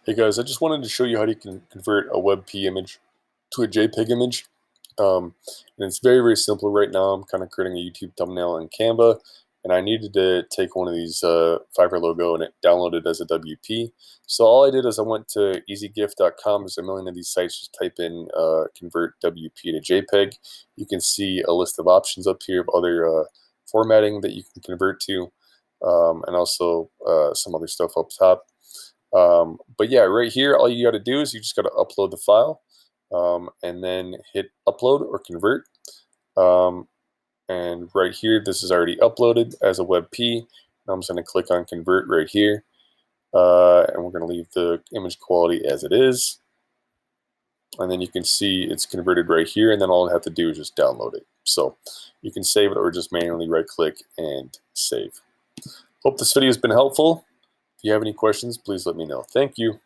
Hey guys, I just wanted to show you how you can convert a WebP image to a JPG image. And it's very, very simple right now. I'm kind of creating a YouTube thumbnail in Canva, and I needed to take one of these Fiverr logo and download it as a WP. So all I did is I went to easygift.com. There's a million of these sites. Just type in convert WP to JPG. You can see a list of options up here of other formatting that you can convert to, and also some other stuff up top. But yeah, right here, all you got to do is you just got to upload the file, and then hit upload or convert. And right here, this is already uploaded as a WebP. I'm just going to click on convert right here, and we're going to leave the image quality as it is. And then you can see it's converted right here, and then all I have to do is just download it. So you can save it or just manually right click and save. Hope this video has been helpful. If you have any questions, please let me know. Thank you.